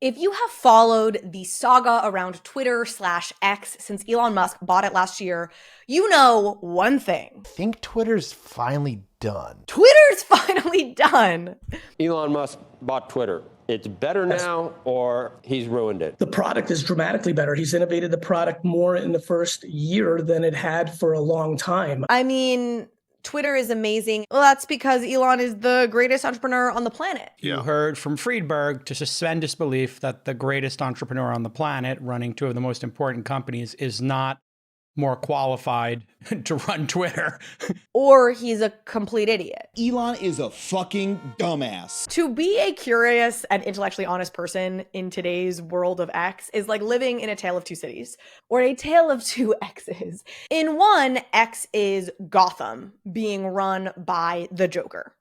If you have followed the saga around Twitter/X since Elon Musk bought it last year, you know one thing. I think Twitter's finally done. Twitter's finally done. Elon Musk bought Twitter. It's better now, or he's ruined it. The product is dramatically better. He's innovated the product more in the first year than it had for a long time. I mean, Twitter is amazing. Well, that's because Elon is the greatest entrepreneur on the planet. You heard from Friedberg to suspend disbelief that the greatest entrepreneur on the planet running two of the most important companies is not more qualified to run Twitter. Or he's a complete idiot. Elon is a fucking dumbass. To be a curious and intellectually honest person in today's world of X is like living in a tale of two cities, or a tale of two X's. In one, X is Gotham being run by the Joker.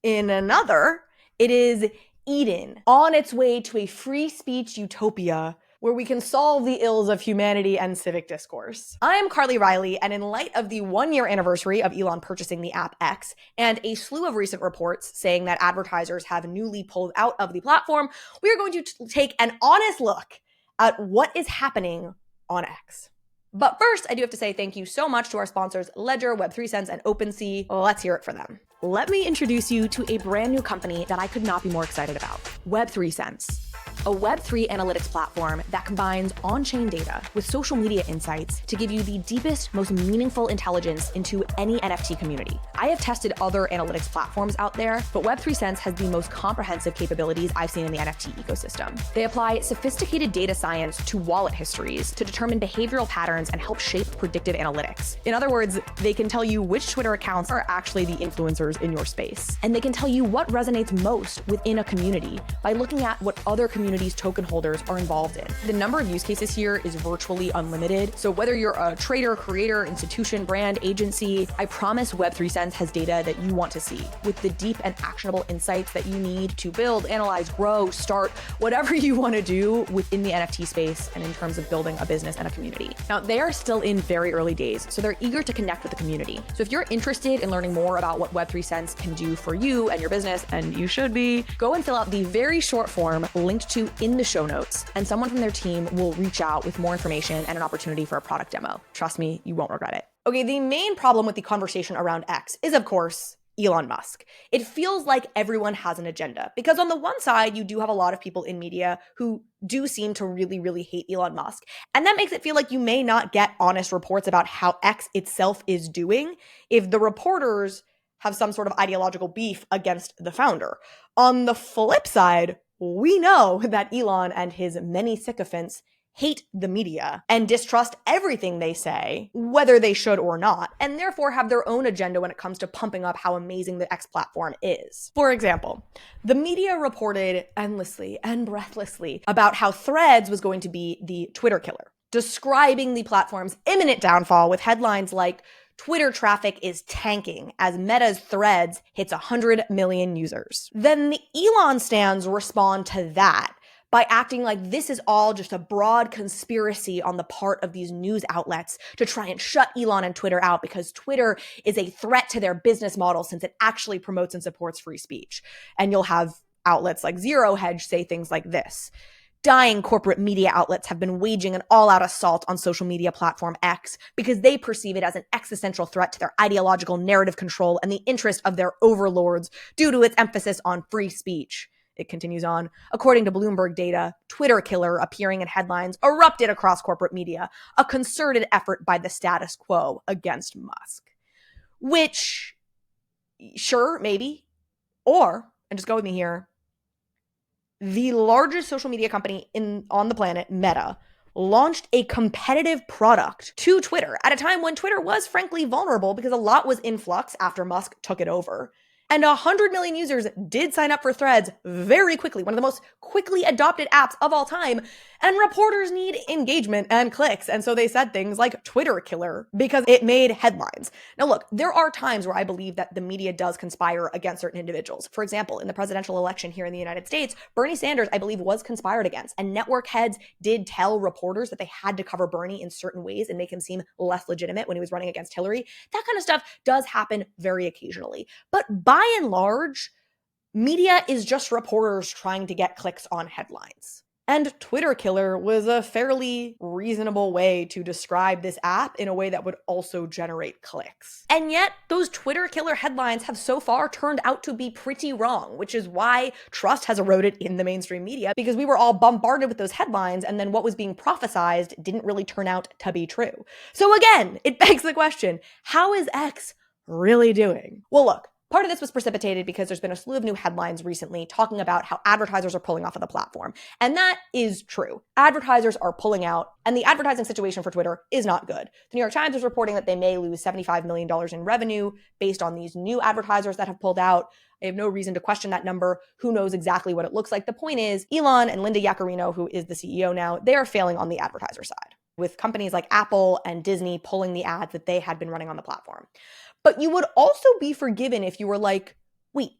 In another, it is Eden on its way to a free speech utopia where we can solve the ills of humanity and civic discourse. I am Carly Riley, and in light of the 1-year anniversary of Elon purchasing the app X, and a slew of recent reports saying that advertisers have newly pulled out of the platform, we are going to take an honest look at what is happening on X. But first, I do have to say thank you so much to our sponsors, Ledger, Web3Sense, and OpenSea. Let's hear it for them. Let me introduce you to a brand new company that I could not be more excited about, Web3Sense. A Web3 analytics platform that combines on-chain data with social media insights to give you the deepest, most meaningful intelligence into any NFT community. I have tested other analytics platforms out there, but Web3Sense has the most comprehensive capabilities I've seen in the NFT ecosystem. They apply sophisticated data science to wallet histories to determine behavioral patterns and help shape predictive analytics. In other words, they can tell you which Twitter accounts are actually the influencers in your space. And they can tell you what resonates most within a community by looking at what other communities token holders are involved in. The number of use cases here is virtually unlimited. So whether you're a trader, creator, institution, brand, agency, I promise Web3Sense has data that you want to see with the deep and actionable insights that you need to build, analyze, grow, start, whatever you want to do within the NFT space and in terms of building a business and a community. Now, they are still in very early days, so they're eager to connect with the community. So if you're interested in learning more about what Web3Sense can do for you and your business, and you should be, go and fill out the very short form linked to in the show notes, and someone from their team will reach out with more information and an opportunity for a product demo. Trust me, you won't regret it. Okay, the main problem with the conversation around X is, of course, Elon Musk. It feels like everyone has an agenda because on the one side, you do have a lot of people in media who do seem to really, really hate Elon Musk. And that makes it feel like you may not get honest reports about how X itself is doing if the reporters have some sort of ideological beef against the founder. On the flip side, we know that Elon and his many sycophants hate the media and distrust everything they say, whether they should or not, and therefore have their own agenda when it comes to pumping up how amazing the X platform is. For example, the media reported endlessly and breathlessly about how Threads was going to be the Twitter killer, describing the platform's imminent downfall with headlines like, Twitter traffic is tanking as Meta's Threads hits 100 million users. Then the Elon stans respond to that by acting like this is all just a broad conspiracy on the part of these news outlets to try and shut Elon and Twitter out because Twitter is a threat to their business model since it actually promotes and supports free speech. And you'll have outlets like Zero Hedge say things like this. Dying corporate media outlets have been waging an all-out assault on social media platform X because they perceive it as an existential threat to their ideological narrative control and the interest of their overlords due to its emphasis on free speech. It continues on. According to Bloomberg data, Twitter killer appearing in headlines erupted across corporate media, a concerted effort by the status quo against Musk. Which, sure, maybe, or, and just go with me here, the largest social media company on the planet, Meta, launched a competitive product to Twitter at a time when Twitter was frankly vulnerable because a lot was in flux after Musk took it over. And 100 million users did sign up for Threads very quickly, one of the most quickly adopted apps of all time. And reporters need engagement and clicks. And so they said things like Twitter killer because it made headlines. Now, look, there are times where I believe that the media does conspire against certain individuals. For example, in the presidential election here in the United States, Bernie Sanders, I believe, was conspired against. And network heads did tell reporters that they had to cover Bernie in certain ways and make him seem less legitimate when he was running against Hillary. That kind of stuff does happen very occasionally. But by and large, media is just reporters trying to get clicks on headlines. And Twitter killer was a fairly reasonable way to describe this app in a way that would also generate clicks. And yet, those Twitter killer headlines have so far turned out to be pretty wrong, which is why trust has eroded in the mainstream media, because we were all bombarded with those headlines, and then what was being prophesized didn't really turn out to be true. So again, it begs the question, how is X really doing? Well, look, part of this was precipitated because there's been a slew of new headlines recently talking about how advertisers are pulling off of the platform. And that is true. Advertisers are pulling out, and the advertising situation for Twitter is not good. The New York Times is reporting that they may lose $75 million in revenue based on these new advertisers that have pulled out. I have no reason to question that number. Who knows exactly what it looks like? The point is, Elon and Linda Yaccarino, who is the CEO now, they are failing on the advertiser side, with companies like Apple and Disney pulling the ads that they had been running on the platform. But you would also be forgiven if you were like, wait,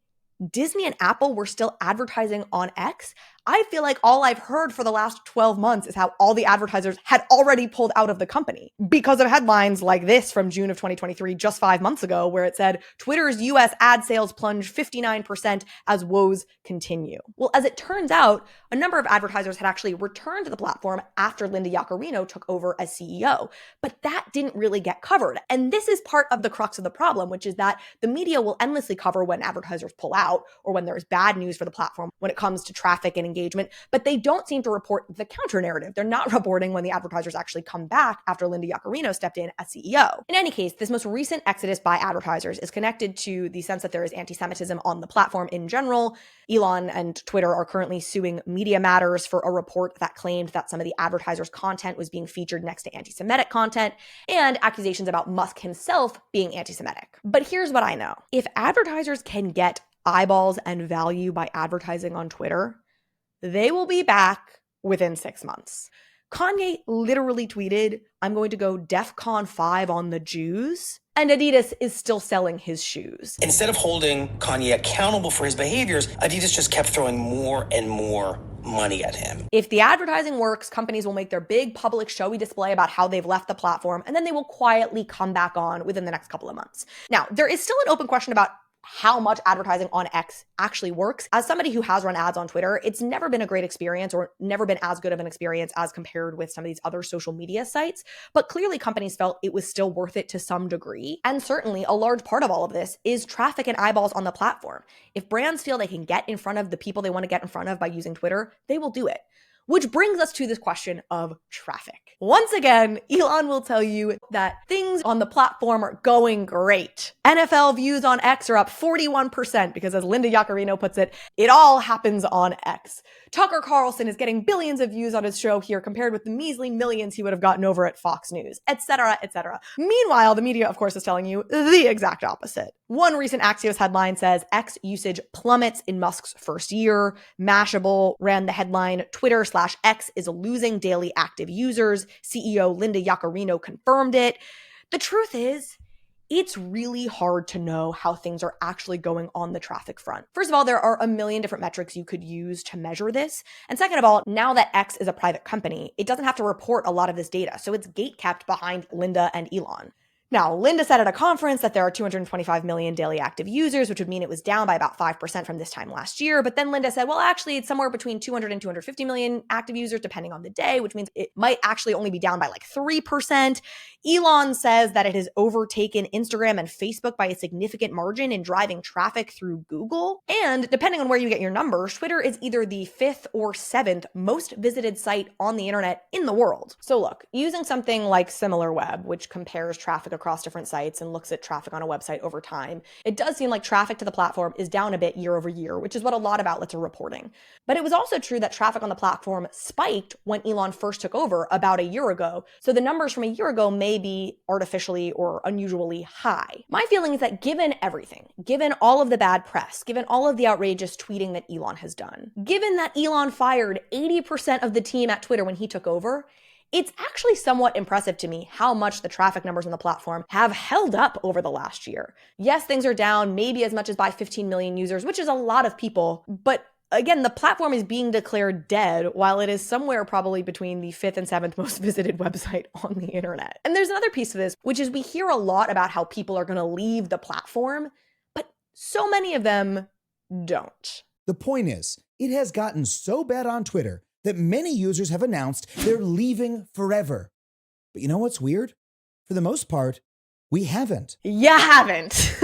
Disney and Apple were still advertising on X? I feel like all I've heard for the last 12 months is how all the advertisers had already pulled out of the company because of headlines like this from June of 2023, just 5 months ago, where it said, Twitter's US ad sales plunge 59% as woes continue. Well, as it turns out, a number of advertisers had actually returned to the platform after Linda Yaccarino took over as CEO, but that didn't really get covered. And this is part of the crux of the problem, which is that the media will endlessly cover when advertisers pull out or when there's bad news for the platform when it comes to traffic and engagement, but they don't seem to report the counter narrative. They're not reporting when the advertisers actually come back after Linda Yaccarino stepped in as CEO. In any case, this most recent exodus by advertisers is connected to the sense that there is anti-Semitism on the platform in general. Elon and Twitter are currently suing Media Matters for a report that claimed that some of the advertisers' content was being featured next to anti-Semitic content, and accusations about Musk himself being anti-Semitic. But here's what I know. If advertisers can get eyeballs and value by advertising on Twitter, they will be back within 6 months. Kanye literally tweeted, I'm going to go DEFCON 5 on the Jews, and Adidas is still selling his shoes. Instead of holding Kanye accountable for his behaviors, Adidas just kept throwing more and more money at him. If the advertising works, companies will make their big public showy display about how they've left the platform, and then they will quietly come back on within the next couple of months. Now, there is still an open question about how much advertising on X actually works. As somebody who has run ads on Twitter, it's never been a great experience or never been as good of an experience as compared with some of these other social media sites. But clearly companies felt it was still worth it to some degree. And certainly a large part of all of this is traffic and eyeballs on the platform. If brands feel they can get in front of the people they want to get in front of by using Twitter, they will do it. Which brings us to this question of traffic. Once again, Elon will tell you that things on the platform are going great. NFL views on X are up 41% because, as Linda Yaccarino puts it, it all happens on X. Tucker Carlson is getting billions of views on his show here compared with the measly millions he would have gotten over at Fox News, etc., etc. Meanwhile, the media, of course, is telling you the exact opposite. One recent Axios headline says X usage plummets in Musk's first year. Mashable ran the headline, Twitter/X is losing daily active users. CEO Linda Yaccarino confirmed it. The truth is, it's really hard to know how things are actually going on the traffic front. First of all, there are a million different metrics you could use to measure this. And second of all, now that X is a private company, it doesn't have to report a lot of this data. So it's gatekept behind Linda and Elon. Now, Linda said at a conference that there are 225 million daily active users, which would mean it was down by about 5% from this time last year. But then Linda said, well, actually, it's somewhere between 200 and 250 million active users, depending on the day, which means it might actually only be down by like 3%. Elon says that it has overtaken Instagram and Facebook by a significant margin in driving traffic through Google. And depending on where you get your numbers, Twitter is either the 5th or 7th most visited site on the internet in the world. So look, using something like SimilarWeb, which compares traffic across different sites and looks at traffic on a website over time, it does seem like traffic to the platform is down a bit year over year, which is what a lot of outlets are reporting. But it was also true that traffic on the platform spiked when Elon first took over about a year ago. So the numbers from a year ago may be artificially or unusually high. My feeling is that given everything, given all of the bad press, given all of the outrageous tweeting that Elon has done, given that Elon fired 80% of the team at Twitter when he took over, it's actually somewhat impressive to me how much the traffic numbers on the platform have held up over the last year. Yes, things are down maybe as much as by 15 million users, which is a lot of people, but again, the platform is being declared dead while it is somewhere probably between the 5th and 7th most visited website on the internet. And there's another piece of this, which is we hear a lot about how people are going to leave the platform, but so many of them don't. The point is, it has gotten so bad on Twitter that many users have announced they're leaving forever. But you know what's weird? For the most part, we haven't. You haven't.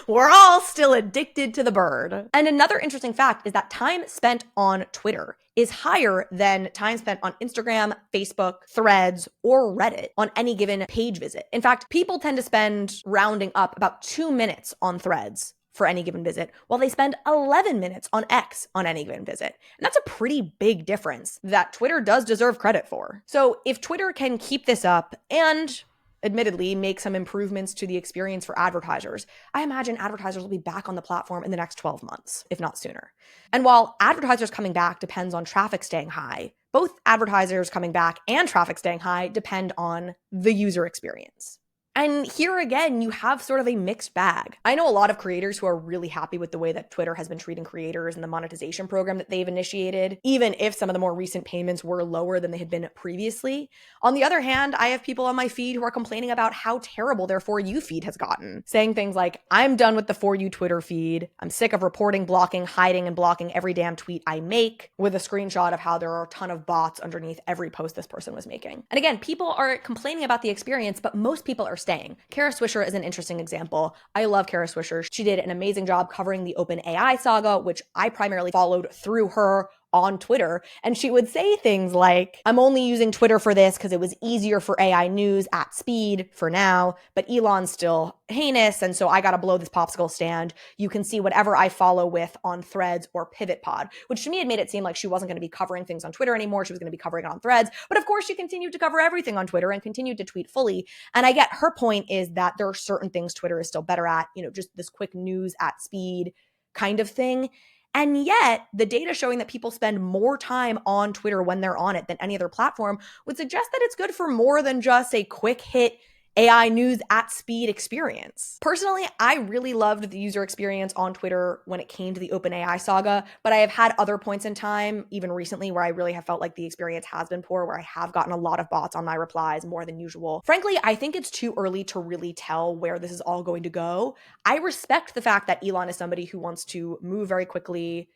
We're all still addicted to the bird. And another interesting fact is that time spent on Twitter is higher than time spent on Instagram, Facebook, Threads, or Reddit on any given page visit. In fact, people tend to spend, rounding up, about 2 minutes on Threads for any given visit, while they spend 11 minutes on X on any given visit. And that's a pretty big difference that Twitter does deserve credit for. So if Twitter can keep this up and admittedly make some improvements to the experience for advertisers, I imagine advertisers will be back on the platform in the next 12 months, if not sooner. And while advertisers coming back depends on traffic staying high, both advertisers coming back and traffic staying high depend on the user experience. And here again, you have sort of a mixed bag. I know a lot of creators who are really happy with the way that Twitter has been treating creators and the monetization program that they've initiated, even if some of the more recent payments were lower than they had been previously. On the other hand, I have people on my feed who are complaining about how terrible their For You feed has gotten, saying things like, I'm done with the For You Twitter feed. I'm sick of reporting, blocking, hiding, and blocking every damn tweet I make, with a screenshot of how there are a ton of bots underneath every post this person was making. And again, people are complaining about the experience, but most people are staying. Kara Swisher is an interesting example. I love Kara Swisher. She did an amazing job covering the OpenAI saga, which I primarily followed through her on Twitter. And she would say things like, I'm only using Twitter for this because it was easier for AI news at speed for now, but Elon's still heinous, and so I gotta blow this popsicle stand. You can see whatever I follow with on Threads or PivotPod, which to me had made it seem like she wasn't gonna be covering things on Twitter anymore. She was gonna be covering it on Threads. But of course, she continued to cover everything on Twitter and continued to tweet fully. And I get her point is that there are certain things Twitter is still better at, just this quick news at speed kind of thing. And yet, the data showing that people spend more time on Twitter when they're on it than any other platform would suggest that it's good for more than just a quick hit AI news at speed experience. Personally, I really loved the user experience on Twitter when it came to the OpenAI saga, but I have had other points in time, even recently, where I really have felt like the experience has been poor, where I have gotten a lot of bots on my replies more than usual. Frankly, I think it's too early to really tell where this is all going to go. I respect the fact that Elon is somebody who wants to move very quickly,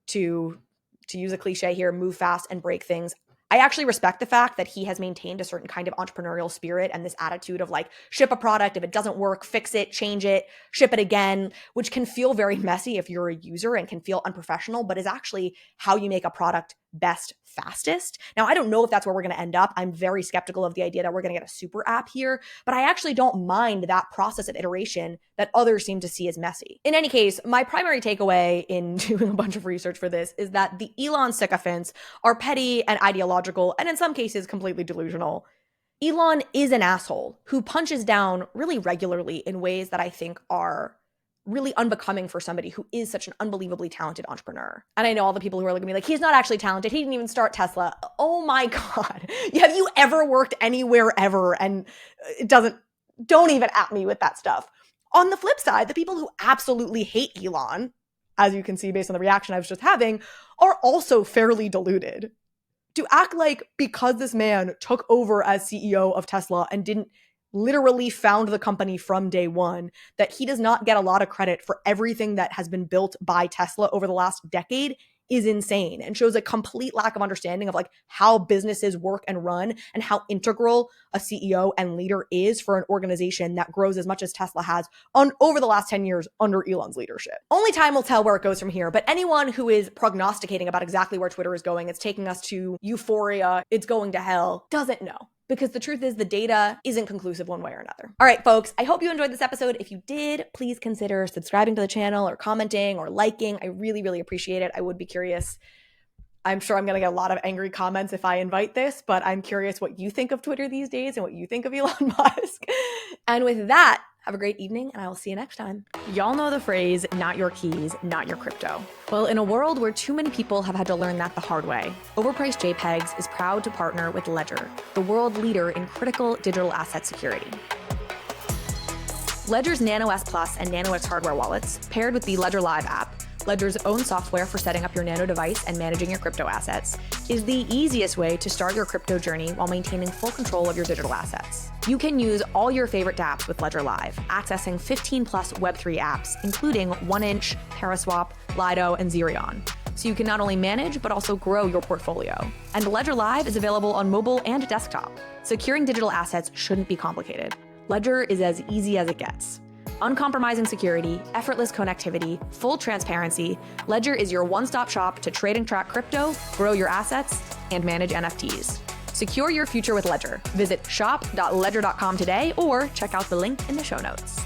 to use a cliche here, move fast and break things. I actually respect the fact that he has maintained a certain kind of entrepreneurial spirit and this attitude of like, ship a product, if it doesn't work, fix it, change it, ship it again, which can feel very messy if you're a user and can feel unprofessional, but is actually how you make a product best fastest. Now, I don't know if that's where we're going to end up. I'm very skeptical of the idea that we're going to get a super app here, but I actually don't mind that process of iteration that others seem to see as messy. In any case, my primary takeaway in doing a bunch of research for this is that the Elon sycophants are petty and ideological, and in some cases completely delusional. Elon is an asshole who punches down really regularly in ways that I think are really unbecoming for somebody who is such an unbelievably talented entrepreneur. And I know all the people who are looking at me like, he's not actually talented. He didn't even start Tesla. Oh my God. Have you ever worked anywhere ever? And don't even at me with that stuff. On the flip side, the people who absolutely hate Elon, as you can see based on the reaction I was just having, are also fairly deluded. To act like because this man took over as CEO of Tesla and didn't literally found the company from day one, that he does not get a lot of credit for everything that has been built by Tesla over the last decade is insane and shows a complete lack of understanding of like how businesses work and run and how integral a CEO and leader is for an organization that grows as much as Tesla has over the last 10 years under Elon's leadership. Only time will tell where it goes from here, but anyone who is prognosticating about exactly where Twitter is going, it's taking us to euphoria, it's going to hell, doesn't know. Because the truth is the data isn't conclusive one way or another. All right, folks, I hope you enjoyed this episode. If you did, please consider subscribing to the channel or commenting or liking. I really, really appreciate it. I would be curious. I'm sure I'm going to get a lot of angry comments if I invite this, but I'm curious what you think of Twitter these days and what you think of Elon Musk. And with that, have a great evening, and I will see you next time. Y'all know the phrase, not your keys, not your crypto. Well, in a world where too many people have had to learn that the hard way, Overpriced JPEGs is proud to partner with Ledger, the world leader in critical digital asset security. Ledger's Nano S Plus and Nano X hardware wallets, paired with the Ledger Live app, Ledger's own software for setting up your Nano device and managing your crypto assets, is the easiest way to start your crypto journey while maintaining full control of your digital assets. You can use all your favorite dApps with Ledger Live, accessing 15 plus Web3 apps, including 1inch, Paraswap, Lido, and Zerion. so you can not only manage, but also grow your portfolio. And Ledger Live is available on mobile and desktop. Securing digital assets shouldn't be complicated. Ledger is as easy as it gets. Uncompromising security, effortless connectivity, full transparency, Ledger is your one-stop shop to trade and track crypto, grow your assets, and manage NFTs. Secure your future with Ledger. Visit shop.ledger.com today or check out the link in the show notes.